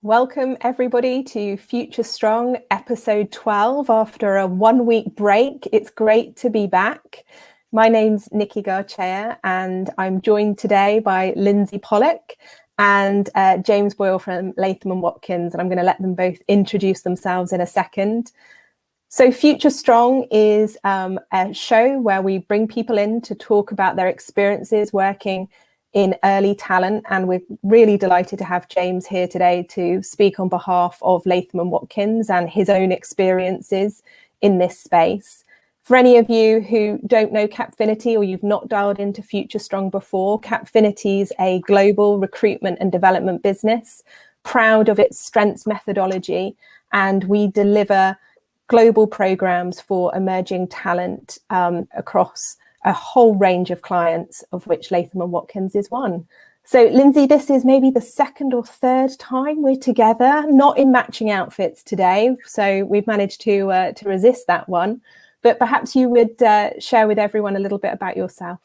Welcome everybody to Future Strong episode 12 after a 1-week break. It's great to be back. My name's Nikki Garchea and I'm joined today by Lindsay Pollock and James Boyle from Latham and Watkins, and I'm going to let them both introduce themselves in a second. So Future Strong is a show where we bring people in to talk about their experiences working in early talent, and we're really delighted to have James here today to speak on behalf of Latham and Watkins and his own experiences in this space. For any of you who don't know Capfinity or you've not dialed into Future Strong before, Capfinity is a global recruitment and development business, proud of its strengths methodology, and we deliver global programs for emerging talent across a whole range of clients, of which Latham and Watkins is one. So Lindsay, this is maybe the second or third time we're together, not in matching outfits today. So we've managed to resist that one, but perhaps you would share with everyone a little bit about yourself.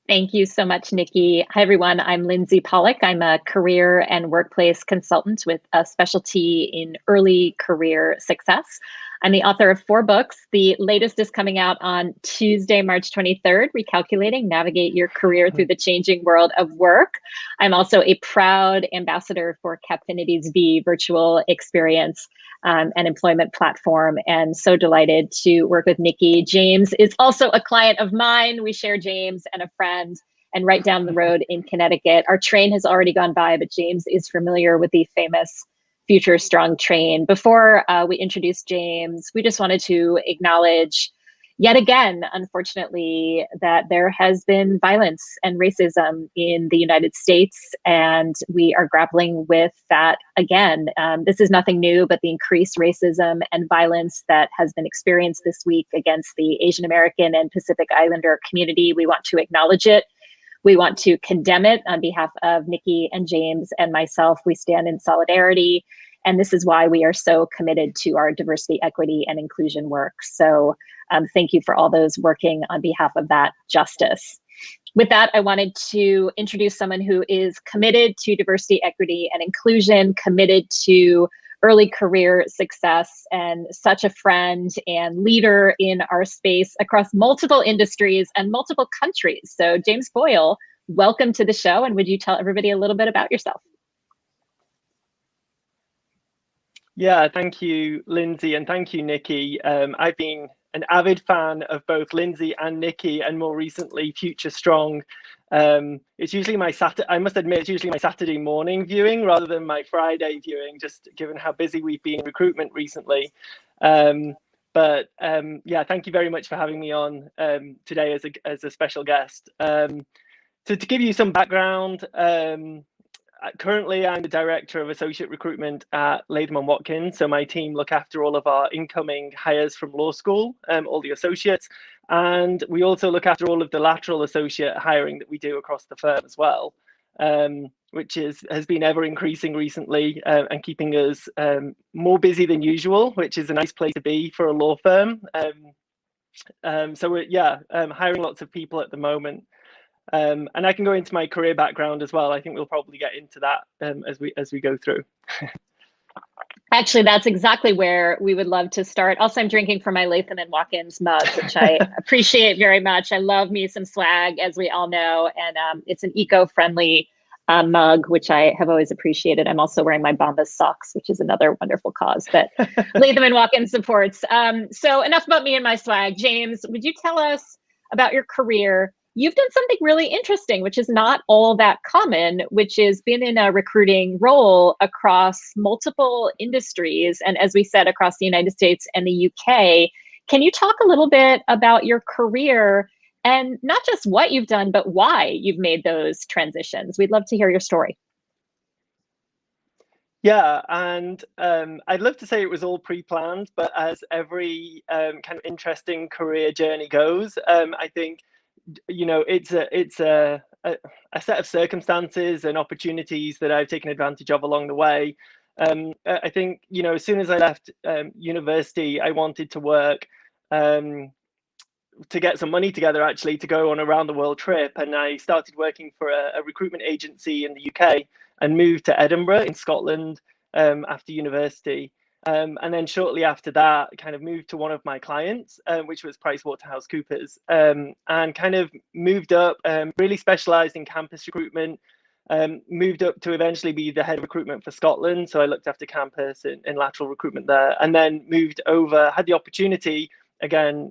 Thank you so much, Nikki. Hi, everyone. I'm Lindsay Pollock. I'm a career and workplace consultant with a specialty in early career success. I'm the author of 4 books. The latest is coming out on Tuesday, March 23rd, Recalculating, Navigate Your Career Through the Changing World of Work. I'm also a proud ambassador for Capfinity's V virtual experience and employment platform, and so delighted to work with Nikki. James is also a client of mine. We share James and a friend, and right down the road in Connecticut. Our train has already gone by, but James is familiar with the famous Future Strong train. Before we introduce James, we just wanted to acknowledge yet again, unfortunately, that there has been violence and racism in the United States, and we are grappling with that again. This is nothing new, but the increased racism and violence that has been experienced this week against the Asian American and Pacific Islander community, we want to acknowledge it. We want to condemn it on behalf of Nikki and James and myself. We stand in solidarity. And this is why we are so committed to our diversity, equity, and inclusion work. So thank you for all those working on behalf of that justice. With that, I wanted to introduce someone who is committed to diversity, equity, and inclusion, committed to early career success, and such a friend and leader in our space across multiple industries and multiple countries. So James Boyle, welcome to the show. And would you tell everybody a little bit about yourself? Yeah, thank you, Lindsay, and thank you, Nikki. I've been an avid fan of both Lindsay and Nikki, and more recently, Future Strong. It's usually my I must admit, it's usually my Saturday morning viewing rather than my Friday viewing, just given how busy we've been in recruitment recently. Yeah, thank you very much for having me on today as a special guest. To give you some background, currently, I'm the Director of Associate Recruitment at Latham and Watkins. So my team look after all of our incoming hires from law school, all the associates. And we also look after all of the lateral associate hiring that we do across the firm as well, which has been ever increasing recently and keeping us more busy than usual, which is a nice place to be for a law firm. So we're hiring lots of people at the moment. And I can go into my career background as well. I think we'll probably get into that as we go through. Actually, that's exactly where we would love to start. Also, I'm drinking from my Latham and Watkins mug, which I appreciate very much. I love me some swag, as we all know, and it's an eco-friendly mug, which I have always appreciated. I'm also wearing my Bombas socks, which is another wonderful cause that Latham and Watkins supports. So enough about me and my swag. James, would you tell us about your career? You've done something really interesting, which is not all that common, which is been in a recruiting role across multiple industries. And as we said, across the United States and the UK. Can you talk a little bit about your career and not just what you've done, but why you've made those transitions? We'd love to hear your story. Yeah, and I'd love to say it was all pre-planned, but as every kind of interesting career journey goes, I think it's a set of circumstances and opportunities that I've taken advantage of along the way. I think as soon as I left university, I wanted to work to get some money together actually to go on a round the world trip, and I started working for a recruitment agency in the UK and moved to Edinburgh in Scotland after university. And then shortly after that, kind of moved to one of my clients, which was PricewaterhouseCoopers, and kind of moved up, really specialized in campus recruitment, moved up to eventually be the head of recruitment for Scotland. So I looked after campus and lateral recruitment there, and then moved over, had the opportunity again,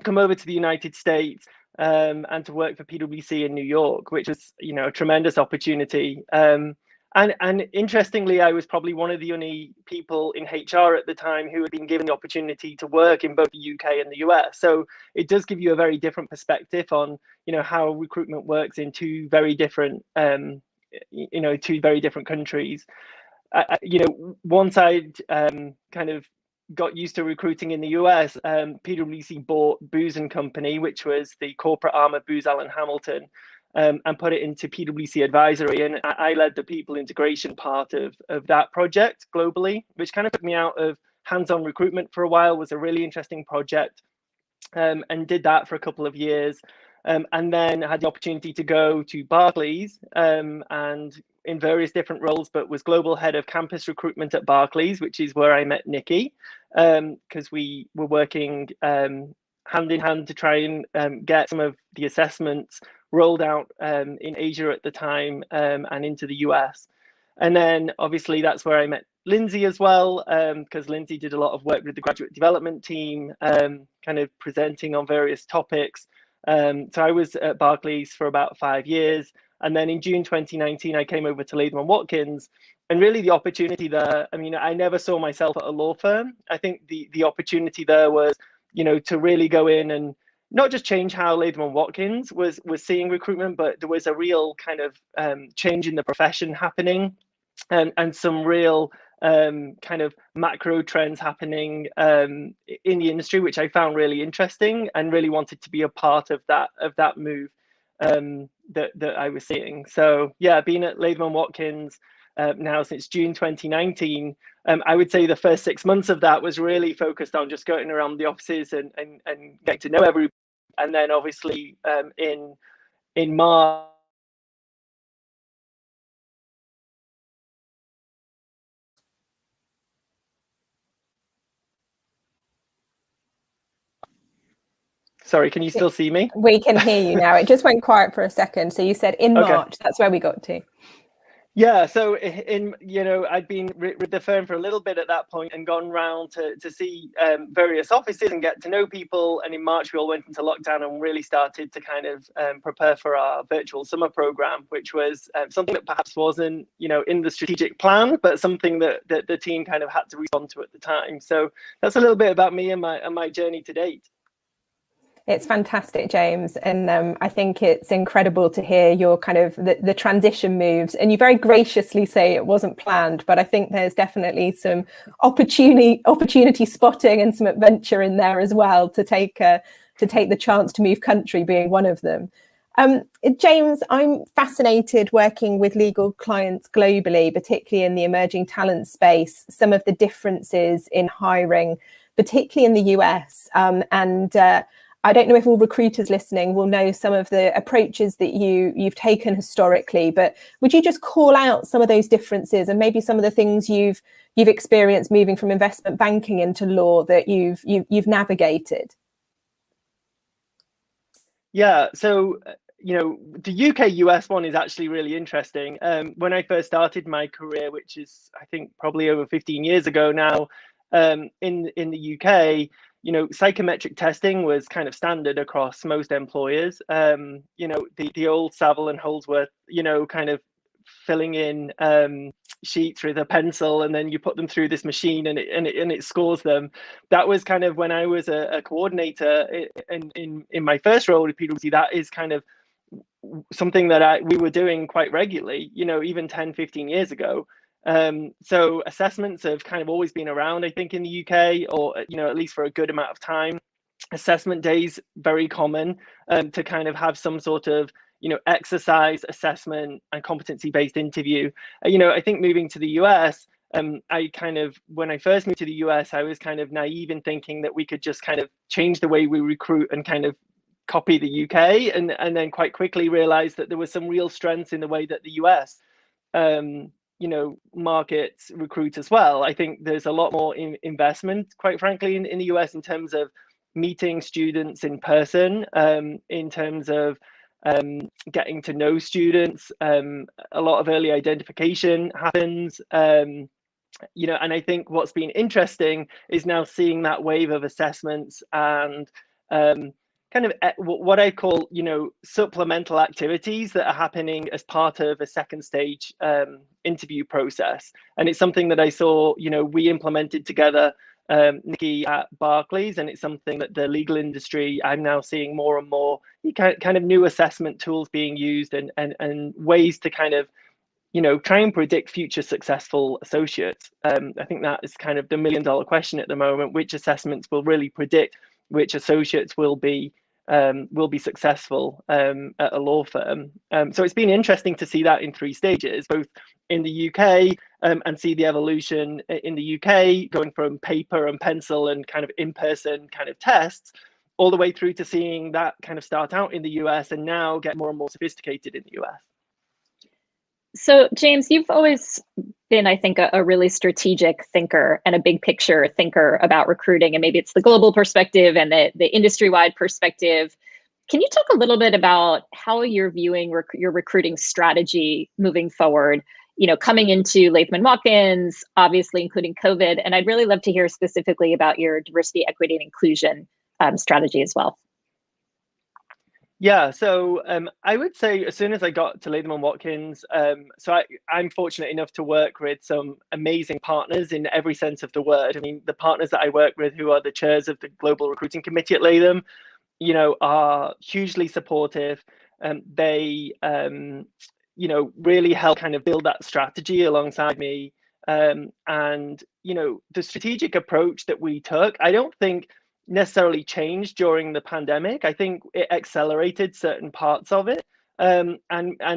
come over to the United States and to work for PwC in New York, which was, a tremendous opportunity. And interestingly, I was probably one of the only people in HR at the time who had been given the opportunity to work in both the UK and the US. So it does give you a very different perspective on, how recruitment works in two very different, two very different countries. Once I'd kind of got used to recruiting in the US, PwC bought Booz and Company, which was the corporate arm of Booz Allen Hamilton, and put it into PwC Advisory. And I led the people integration part of that project globally, which kind of took me out of hands-on recruitment for a while. Was a really interesting project, and did that for a couple of years. And then I had the opportunity to go to Barclays and in various different roles, but was global head of campus recruitment at Barclays, which is where I met Nikki, because we were working hand in hand to try and get some of the assessments rolled out in Asia at the time and into the US. And then obviously that's where I met Lindsay as well, because Lindsay did a lot of work with the graduate development team, kind of presenting on various topics. So I was at Barclays for about 5 years. And then in June 2019, I came over to Latham & Watkins. And really the opportunity there, I mean, I never saw myself at a law firm. I think the opportunity there was, to really go in and not just change how Latham & Watkins was seeing recruitment, but there was a real kind of change in the profession happening, and some real kind of macro trends happening in the industry, which I found really interesting and really wanted to be a part of that move that I was seeing. So yeah, being at Latham & Watkins now since June 2019, I would say the first 6 months of that was really focused on just going around the offices and getting to know everybody. And then obviously in March, sorry, can you still see me? We can hear you now. It just went quiet for a second. So you said in March, that's where we got to. Yeah, so I'd been with the firm for a little bit at that point and gone round to see various offices and get to know people. And in March, we all went into lockdown and really started to kind of prepare for our virtual summer program, which was something that perhaps wasn't, in the strategic plan, but something that the team kind of had to respond to at the time. So that's a little bit about me and my journey to date. It's fantastic, James. And I think it's incredible to hear your kind of the transition moves. And you very graciously say it wasn't planned, but I think there's definitely some opportunity spotting and some adventure in there as well to take the chance to move country being one of them. James, I'm fascinated working with legal clients globally, particularly in the emerging talent space, some of the differences in hiring, particularly in the US. I don't know if all recruiters listening will know some of the approaches that you've taken historically, but would you just call out some of those differences and maybe some of the things you've experienced moving from investment banking into law that you've navigated? Yeah, so the UK US one is actually really interesting. When I first started my career, which is I think probably over 15 years ago now, in the UK, psychometric testing was kind of standard across most employers. The old Savile and Holdsworth, kind of filling in sheets with a pencil, and then you put them through this machine and it scores them. That was kind of when I was a coordinator in my first role with PwC. That is kind of something that we were doing quite regularly, even 10, 15 years ago. So assessments have kind of always been around, I think, in the UK, or at least for a good amount of time. Assessment days, very common, to kind of have some sort of exercise, assessment, and competency-based interview. I think moving to the US, when I first moved to the US, I was kind of naive in thinking that we could just kind of change the way we recruit and kind of copy the UK, and then quite quickly realized that there was some real strengths in the way that the US markets recruit as well. I think there's a lot more investment, quite frankly, in the US in terms of meeting students in person, in terms of getting to know students. A lot of early identification happens. And I think what's been interesting is now seeing that wave of assessments and kind of what I call, supplemental activities that are happening as part of a second stage interview process. And it's something that I saw, we implemented together, Nikki, at Barclays, and it's something that the legal industry, I'm now seeing more and more kind of new assessment tools being used and ways to kind of, try and predict future successful associates. I think that is kind of the $1 million question at the moment: which assessments will really predict which associates will be successful at a law firm. So it's been interesting to see that in 3 stages, both in the UK and see the evolution in the UK, going from paper and pencil and kind of in-person kind of tests, all the way through to seeing that kind of start out in the US and now get more and more sophisticated in the US. So, James, you've always been, I think, a really strategic thinker and a big picture thinker about recruiting. And maybe it's the global perspective and the industry-wide perspective. Can you talk a little bit about how you're viewing your recruiting strategy moving forward? Coming into Latham & Watkins, obviously including COVID. And I'd really love to hear specifically about your diversity, equity, and inclusion strategy as well. Yeah, so I would say as soon as I got to Latham & Watkins, I'm fortunate enough to work with some amazing partners in every sense of the word. I mean, the partners that I work with, who are the chairs of the Global Recruiting Committee at Latham, are hugely supportive. They, really help kind of build that strategy alongside me. And, the strategic approach that we took, I don't think necessarily changed during the pandemic. I think it accelerated certain parts of it, and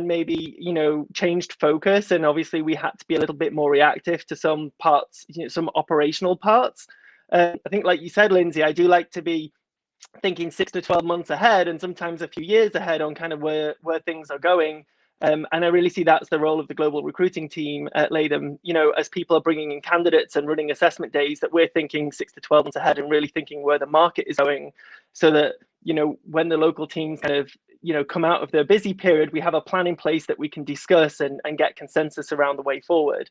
maybe changed focus. And obviously we had to be a little bit more reactive to some parts, some operational parts. I think, like you said, Lindsay, I do like to be thinking 6 to 12 months ahead, and sometimes a few years ahead on kind of where things are going. And I really see that's the role of the global recruiting team at Latham, as people are bringing in candidates and running assessment days, that we're thinking 6 to 12 months ahead and really thinking where the market is going, so that, when the local teams kind of, come out of their busy period, we have a plan in place that we can discuss and get consensus around the way forward.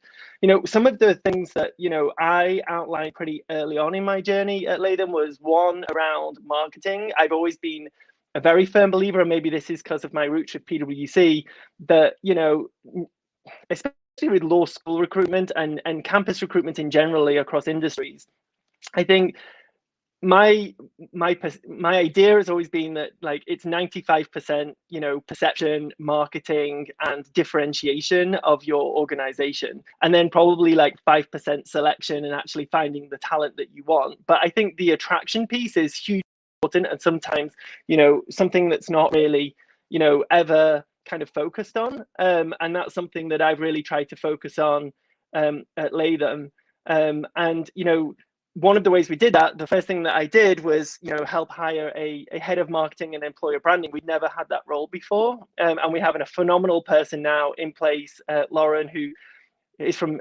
Some of the things that, I outlined pretty early on in my journey at Latham was one around marketing. I've always been a very firm believer, and maybe this is because of my roots with PwC, that, especially with law school recruitment and campus recruitment in generally across industries, I think my idea has always been that, like, it's 95%, perception, marketing, and differentiation of your organization, and then probably like 5% selection and actually finding the talent that you want. But I think the attraction piece is huge. And sometimes, something that's not really, ever kind of focused on. And that's something that I've really tried to focus on at Latham. And, one of the ways we did that, the first thing that I did was, help hire a head of marketing and employer branding. We'd never had that role before. And we have a phenomenal person now in place, Lauren, who is from,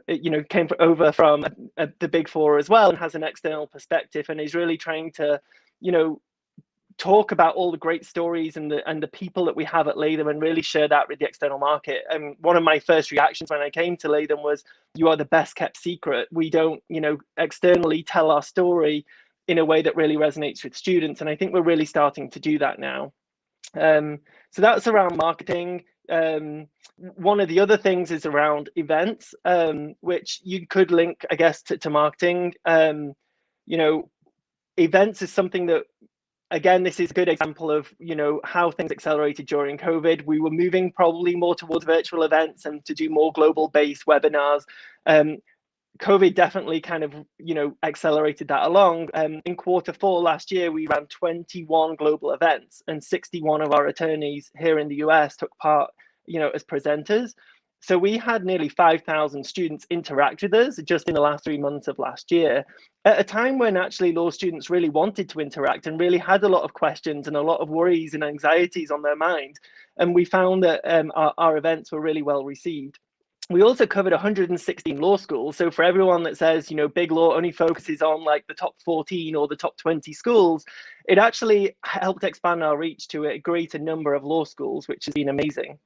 came over from the Big Four as well, and has an external perspective, and is really trying to, talk about all the great stories and the people that we have at Latham, and really share that with the external market. And one of my first reactions when I came to Latham was, you are the best kept secret. We don't, externally tell our story in a way that really resonates with students. And I think we're really starting to do that now. So that's around marketing. One of the other things is around events, which you could link, I guess, to marketing. Events is something that, again, this is a good example of, how things accelerated during COVID. We were moving probably more towards virtual events and to do more global based webinars. COVID definitely kind of, accelerated that along. In Q4 last year, we ran 21 global events, and 61 of our attorneys here in the US took part, as presenters. So we had nearly 5,000 students interact with us just in the last 3 months of last year, at a time when actually law students really wanted to interact and really had a lot of questions and a lot of worries and anxieties on their mind. And we found that our events were really well received. We also covered 116 law schools. So for everyone that says, Big Law only focuses on like the top 14 or the top 20 schools, it actually helped expand our reach to a greater number of law schools, which has been amazing.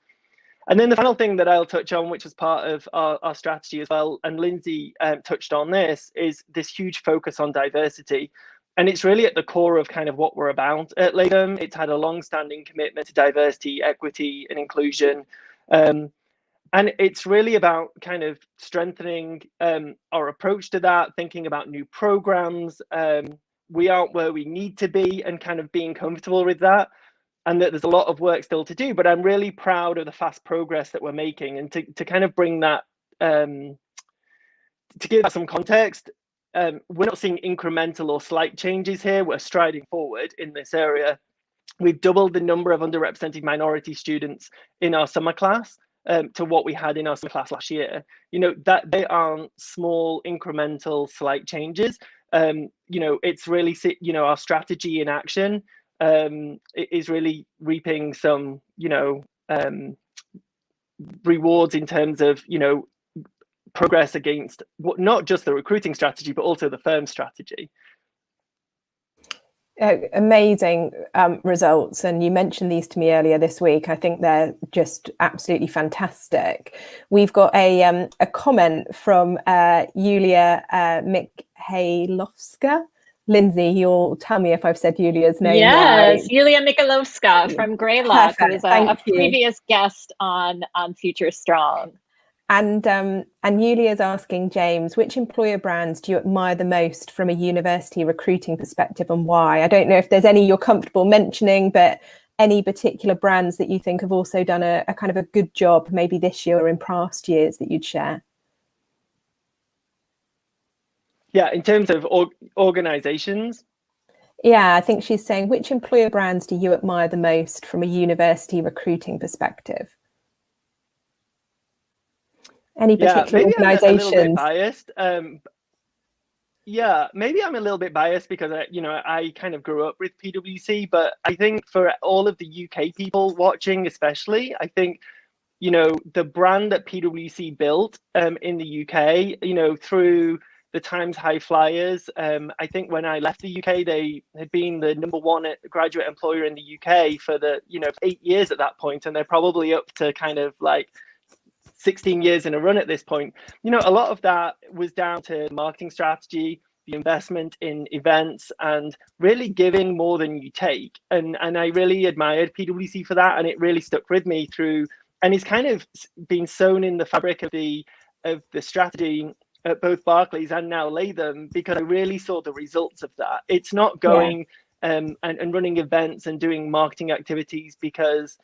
And then the final thing that I'll touch on, which was part of our strategy as well, and Lindsay touched on this, is this huge focus on diversity. And it's really at the core of kind of what we're about at Latham. It's had a long-standing commitment to diversity, equity, and inclusion. And it's really about kind of strengthening our approach to that, thinking about new programs. We aren't where we need to be and kind of being comfortable with that. And that there's a lot of work still to do, but I'm really proud of the fast progress that we're making. And to kind of bring that, to give that some context, we're not seeing incremental or slight changes here. We're striding forward in this area. We've doubled the number of underrepresented minority students in our summer class to what we had in our summer class last year. That they aren't small, incremental, slight changes. It's really, our strategy in action is really reaping some, rewards in terms of, progress against not just the recruiting strategy, but also the firm strategy. Amazing results. And you mentioned these to me earlier this week. I think they're just absolutely fantastic. We've got a comment from Yulia Mikhailovska. Lindsay, you'll tell me if I've said Yulia's name right. Yes, Yulia Mikhailovska from Greylock, who was a previous guest on Future Strong. And Yulia's asking James, which employer brands do you admire the most from a university recruiting perspective and why? I don't know if there's any you're comfortable mentioning, but any particular brands that you think have also done a kind of a good job, maybe this year or in past years, that you'd share? Yeah, in terms of organizations? Yeah, I think she's saying, which employer brands do you admire the most from a university recruiting perspective? Any particular organizations? I'm a little bit biased. Maybe I'm a little bit biased because I kind of grew up with PwC, but I think for all of the UK people watching, especially, I think the brand that PwC built in the UK, through the Times High Flyers. I think when I left the UK, they had been the #1 graduate employer in the UK for 8 years at that point, and they're probably up to kind of like 16 years in a run at this point. A lot of that was down to marketing strategy, the investment in events, and really giving more than you take. And I really admired PwC for that, and it really stuck with me through. And it's kind of been sewn in the fabric of the strategy at both Barclays and now Latham, because I really saw the results of that. It's not going and running events and doing marketing activities because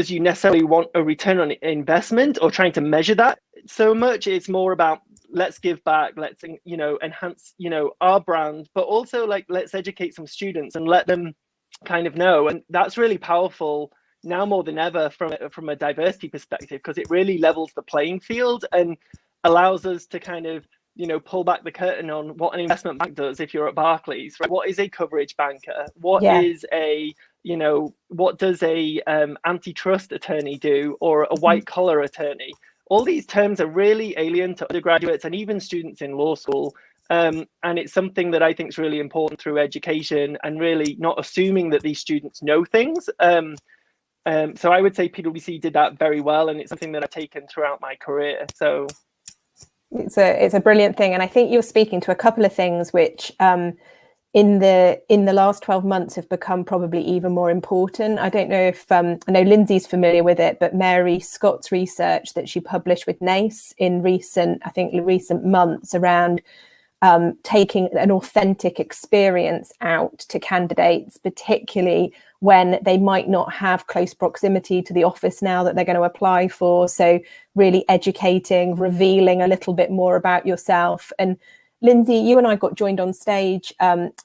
you necessarily want a return on investment or trying to measure that so much. It's more about let's give back, let's enhance our brand, but also let's educate some students and let them kind of know. And that's really powerful now more than ever from a diversity perspective, because it really levels the playing field and allows us to kind of pull back the curtain on what an investment bank does. If you're at Barclays, right? What is a coverage banker? What is a what does a antitrust attorney do, or a white collar attorney? All these terms are really alien to undergraduates and even students in law school. And it's something that I think is really important through education, and really not assuming that these students know things. So I would say PwC did that very well, and it's something that I've taken throughout my career. So it's a brilliant thing, and I think you're speaking to a couple of things which in the last 12 months have become probably even more important. I don't know if I know Lindsay's familiar with it, but Mary Scott's research that she published with NACE in recent months around taking an authentic experience out to candidates, particularly when they might not have close proximity to the office now that they're going to apply for. So really educating, revealing a little bit more about yourself. And Lindsay, you and I got joined on stage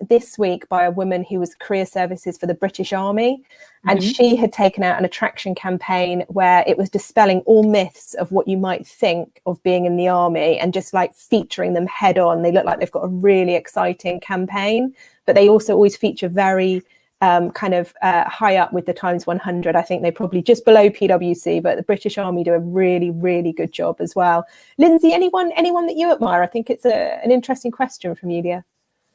this week by a woman who was career services for the British Army. And she had taken out an attraction campaign where it was dispelling all myths of what you might think of being in the army and just like featuring them head on. They look like they've got a really exciting campaign, but they also always feature very high up with the Times 100. I think they're probably just below PwC, but the British Army do a really, really good job as well. Lindsay, anyone that you admire? I think it's an interesting question from Yulia.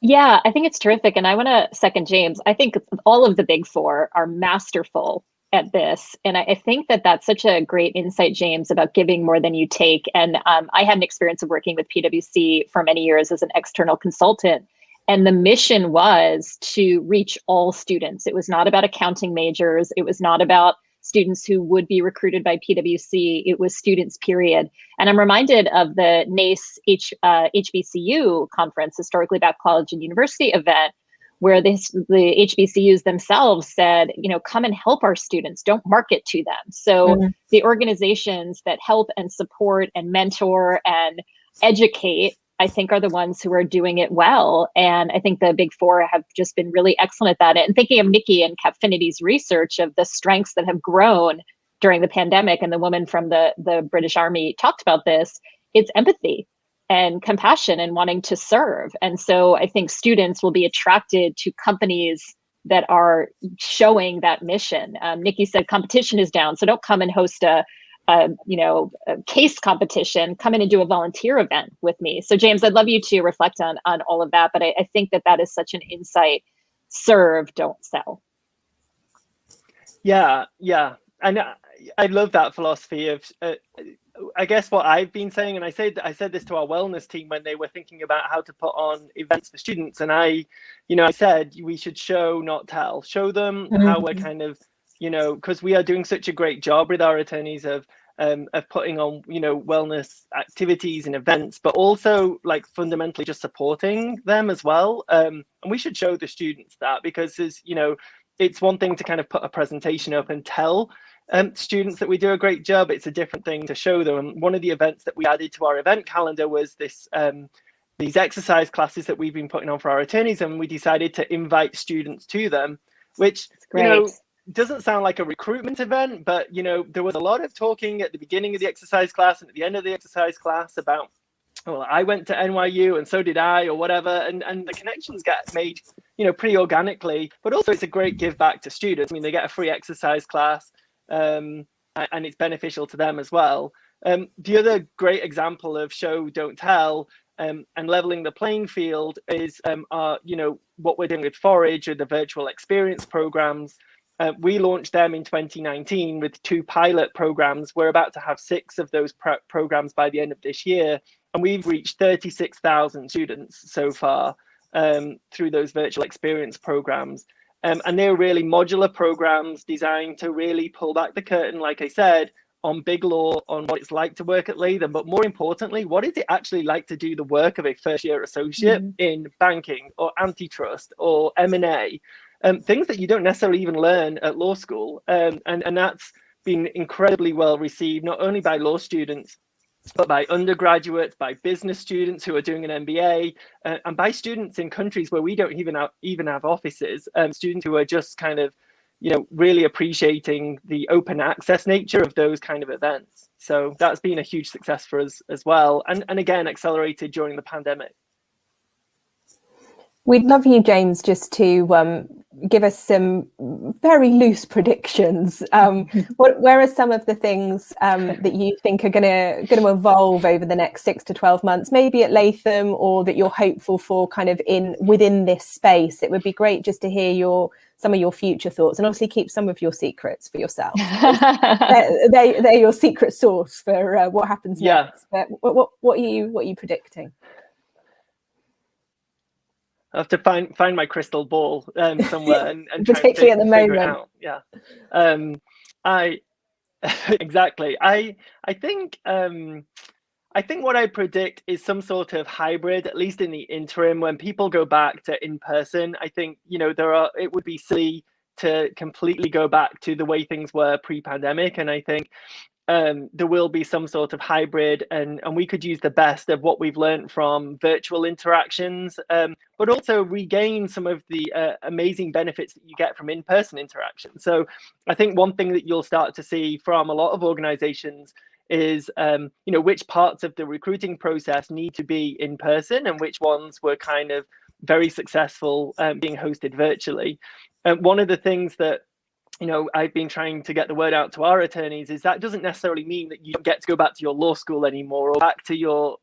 Yeah, I think it's terrific. And I want to second James. I think all of the big four are masterful at this. And I think that that's such a great insight, James, about giving more than you take. And I had an experience of working with PwC for many years as an external consultant. And the mission was to reach all students. It was not about accounting majors. It was not about students who would be recruited by PwC. It was students, period. And I'm reminded of the NACE HBCU conference, Historically Black College and University event, where the HBCUs themselves said, come and help our students, don't market to them. So the organizations that help and support and mentor and educate, I think, are the ones who are doing it well. And I think the big four have just been really excellent at that. And thinking of Nikki and Capfinity's research of the strengths that have grown during the pandemic, and the woman from the British Army talked about this, it's empathy and compassion and wanting to serve. And so I think students will be attracted to companies that are showing that mission. Nikki said competition is down, so don't come and host a case competition. Come in and do a volunteer event with me. So James, I'd love you to reflect on all of that, but I think that is such an insight. Serve, don't sell. Yeah. And I love that philosophy of, I guess what I've been saying, and I said this to our wellness team when they were thinking about how to put on events for students. And I said we should show, not tell. Show them how we're kind of, because we are doing such a great job with our attorneys of putting on, wellness activities and events, but also like fundamentally just supporting them as well. And we should show the students that, because it's one thing to kind of put a presentation up and tell students that we do a great job. It's a different thing to show them. And one of the events that we added to our event calendar was these exercise classes that we've been putting on for our attorneys, and we decided to invite students to them, which doesn't sound like a recruitment event, but there was a lot of talking at the beginning of the exercise class and at the end of the exercise class about, well, I went to NYU and so did I, or whatever, and the connections get made pretty organically. But also it's a great give back to students. I mean, they get a free exercise class, and it's beneficial to them as well. The other great example of show, don't tell, and leveling the playing field is what we're doing with Forage, or the virtual experience programs. We launched them in 2019 with 2 pilot programs. We're about to have 6 of those programs by the end of this year. And we've reached 36,000 students so far through those virtual experience programs. And they're really modular programs designed to really pull back the curtain, like I said, on big law, on what it's like to work at Latham, but more importantly, what is it actually like to do the work of a first-year associate in banking or antitrust or M&A? Things that you don't necessarily even learn at law school. And that's been incredibly well received, not only by law students, but by undergraduates, by business students who are doing an MBA, and by students in countries where we don't even have offices, students who are just kind of, really appreciating the open access nature of those kind of events. So that's been a huge success for us as well. And again, accelerated during the pandemic. We'd love you, James, just to give us some very loose predictions. Where are some of the things that you think are going to evolve over the next 6 to 12 months, maybe at Latham, or that you're hopeful for kind of within this space? It would be great just to hear some of your future thoughts, and obviously keep some of your secrets for yourself. they're your secret sauce for what happens next. But what are you predicting? I have to find my crystal ball somewhere and particularly at the moment. It out. Yeah, exactly. I think what I predict is some sort of hybrid, at least in the interim, when people go back to in person. I think it would be silly to completely go back to the way things were pre-pandemic, and I think there will be some sort of hybrid, and we could use the best of what we've learned from virtual interactions, but also regain some of the amazing benefits that you get from in-person interaction. So I think one thing that you'll start to see from a lot of organizations is which parts of the recruiting process need to be in person and which ones were kind of very successful being hosted virtually. One of the things that I've been trying to get the word out to our attorneys is that doesn't necessarily mean that you don't get to go back to your law school anymore or back to your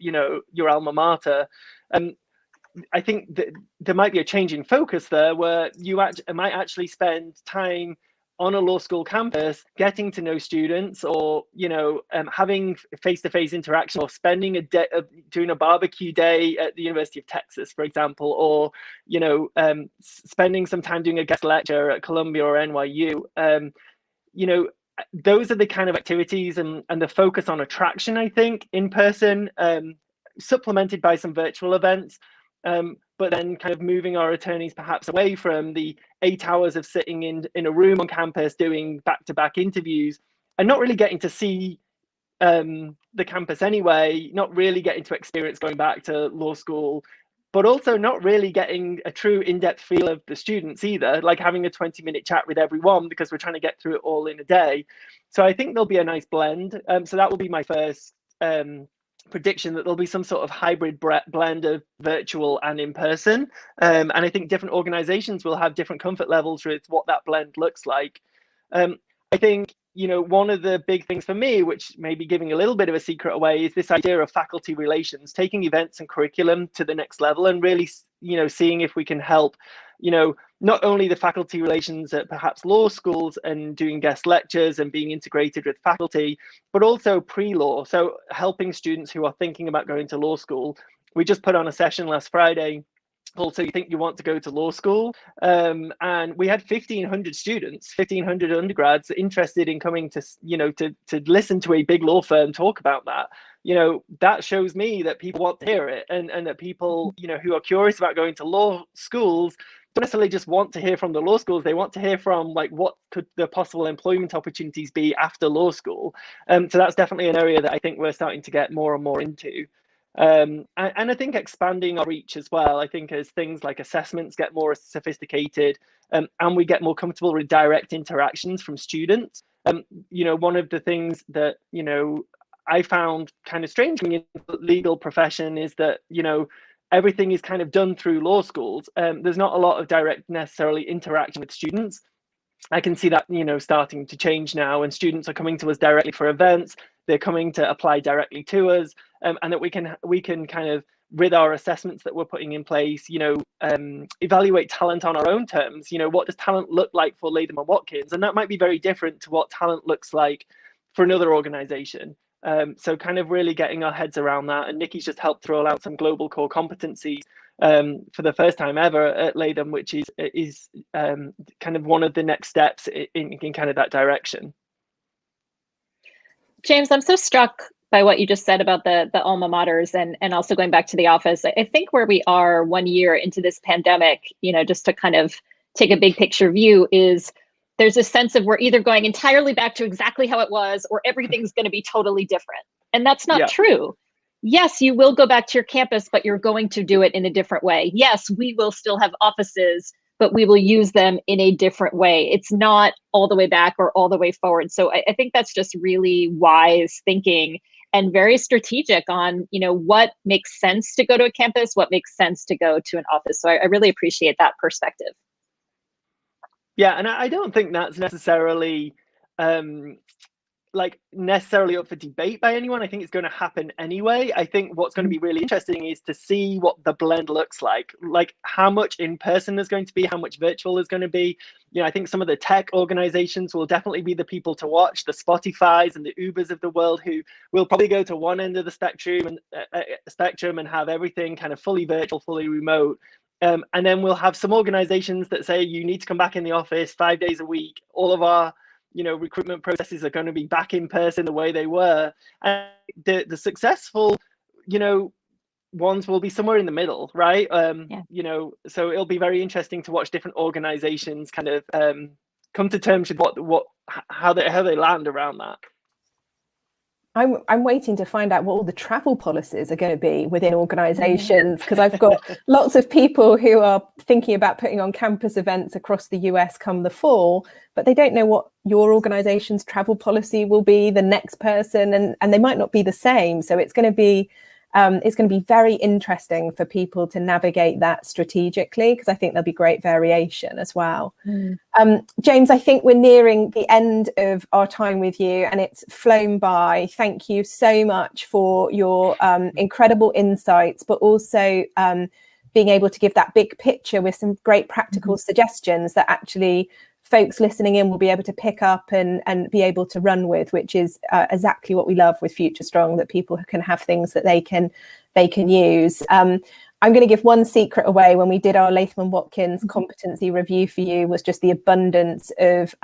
alma mater. I think that there might be a change in focus there, where you might actually spend time on a law school campus getting to know students, or having face-to-face interaction, or spending a day doing a barbecue day at the University of Texas, for example, or spending some time doing a guest lecture at Columbia or NYU. Those are the kind of activities and the focus on attraction, I think, in person, supplemented by some virtual events. But then kind of moving our attorneys perhaps away from the 8 hours of sitting in a room on campus doing back-to-back interviews and not really getting to see the campus anyway, not really getting to experience going back to law school, but also not really getting a true in-depth feel of the students either, like having a 20-minute chat with everyone because we're trying to get through it all in a day. So I think there'll be a nice blend. So that will be my first prediction, that there'll be some sort of hybrid blend of virtual and in person, and I think different organizations will have different comfort levels with what that blend looks like. I think one of the big things for me, which may be giving a little bit of a secret away, is this idea of faculty relations, taking events and curriculum to the next level and really seeing if we can help not only the faculty relations at perhaps law schools and doing guest lectures and being integrated with faculty, but also pre-law. So helping students who are thinking about going to law school. We just put on a session last Friday called So You Think You Want to Go to Law School? And we had 1,500 students, 1,500 undergrads interested in coming to listen to a big law firm talk about that. That shows me that people want to hear it, and that people, who are curious about going to law schools don't necessarily just want to hear from the law schools. They want to hear from what could the possible employment opportunities be after law school. So that's definitely an area that I think we're starting to get more and more into. And I think expanding our reach as well. I think as things like assessments get more sophisticated, and we get more comfortable with direct interactions from students. One of the things that I found kind of strange in the legal profession is that everything is kind of done through law schools. There's not a lot of direct necessarily interaction with students. I can see that starting to change now, and students are coming to us directly for events. They're coming to apply directly to us, and that we can kind of, with our assessments that we're putting in place, evaluate talent on our own terms. What does talent look like for Latham and Watkins? And that might be very different to what talent looks like for another organization. So kind of really getting our heads around that. And Nikki's just helped roll out some global core competencies for the first time ever at Latham, which is kind of one of the next steps in kind of that direction. James, I'm so struck by what you just said about the alma maters and also going back to the office. I think where we are 1 year into this pandemic, just to kind of take a big picture view, is there's a sense of we're either going entirely back to exactly how it was, or everything's going to be totally different. And that's not true. Yes, you will go back to your campus, but you're going to do it in a different way. Yes, we will still have offices, but we will use them in a different way. It's not all the way back or all the way forward. So I think that's just really wise thinking and very strategic on, what makes sense to go to a campus, what makes sense to go to an office. So I really appreciate that perspective. Yeah, and I don't think that's necessarily necessarily up for debate by anyone. I think it's going to happen anyway. I think what's going to be really interesting is to see what the blend looks like how much in person there's going to be, how much virtual there's going to be. I think some of the tech organizations will definitely be the people to watch, the Spotifys and the Ubers of the world, who will probably go to one end of the spectrum and have everything kind of fully virtual, fully remote. And then we'll have some organizations that say you need to come back in the office 5 days a week. All of our recruitment processes are going to be back in person the way they were. And the successful ones will be somewhere in the middle, right? So it'll be very interesting to watch different organizations kind of come to terms with how they land around that. I'm waiting to find out what all the travel policies are going to be within organisations, because I've got lots of people who are thinking about putting on campus events across the US come the fall, but they don't know what your organisation's travel policy will be, the next person, and they might not be the same. So it's going to be very interesting for people to navigate that strategically, because I think there'll be great variation as well. James, I think we're nearing the end of our time with you, and it's flown by. Thank you so much for your incredible insights, but also being able to give that big picture with some great practical suggestions that actually folks listening in will be able to pick up and be able to run with, which is exactly what we love with Future Strong, that people can have things that they can use. I'm going to give one secret away. When we did our Latham and Watkins competency review for you, was just the abundance of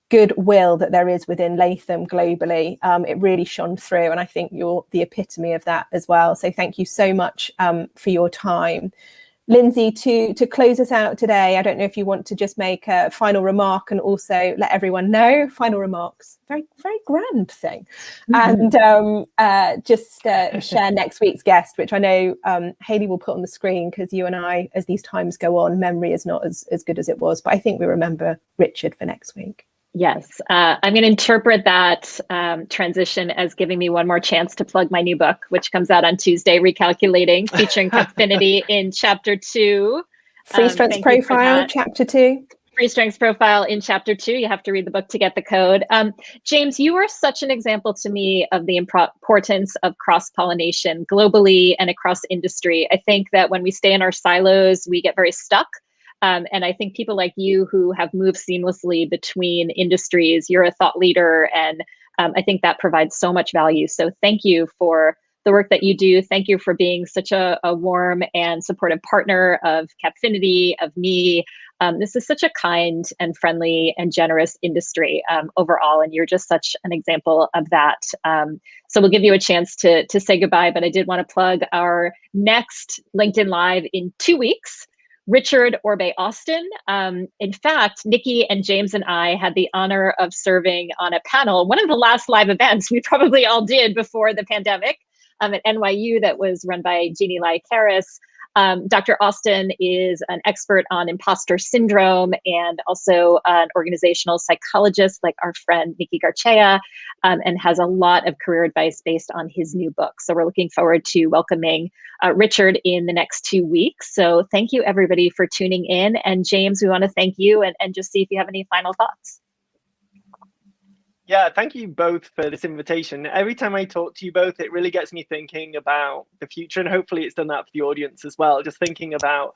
goodwill that there is within Latham globally. It really shone through, and I think you're the epitome of that as well. So thank you so much for your time. Lindsay, to close us out today, I don't know if you want to just make a final remark and also let everyone know. Final remarks, very, very grand thing. And just share next week's guest, which I know Hayley will put on the screen, because you and I, as these times go on, memory is not as good as it was. But I think we remember Richard for next week. Yes, I'm going to interpret that transition as giving me one more chance to plug my new book, which comes out on Tuesday, Recalculating, featuring Capfinity in Chapter 2. Free Strengths Profile, Chapter 2. Free Strengths Profile in Chapter 2. You have to read the book to get the code. James, you are such an example to me of the importance of cross-pollination globally and across industry. I think that when we stay in our silos, we get very stuck. And I think people like you who have moved seamlessly between industries, you're a thought leader, and I think that provides so much value. So thank you for the work that you do. Thank you for being such a warm and supportive partner of Capfinity, of me. This is such a kind and friendly and generous industry overall, and you're just such an example of that. So we'll give you a chance to say goodbye, but I did want to plug our next LinkedIn Live in 2 weeks. Richard Orbe Austin. In fact, Nikki and James and I had the honor of serving on a panel, one of the last live events we probably all did before the pandemic, at NYU, that was run by Jeannie Lai Karis. Dr. Austin is an expert on imposter syndrome and also an organizational psychologist like our friend Nikki Garcia, and has a lot of career advice based on his new book. So we're looking forward to welcoming Richard in the next 2 weeks. So thank you everybody for tuning in. And James, we want to thank you and just see if you have any final thoughts. Yeah, thank you both for this invitation. Every time I talk to you both, it really gets me thinking about the future, and hopefully it's done that for the audience as well. Just thinking about,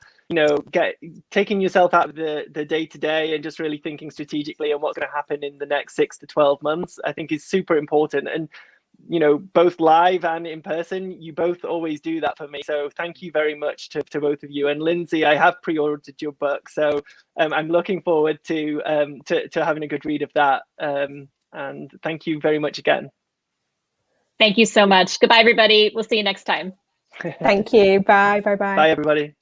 taking yourself out of the day-to-day and just really thinking strategically on what's going to happen in the next 6 to 12 months, I think is super important. And, both live and in person, you both always do that for me. So thank you very much to both of you. And Lindsay, I have pre-ordered your book, so I'm looking forward to having a good read of that. And thank you very much again. Thank you so much. Goodbye, everybody. We'll see you next time. Thank you. Bye. Bye. Bye, everybody.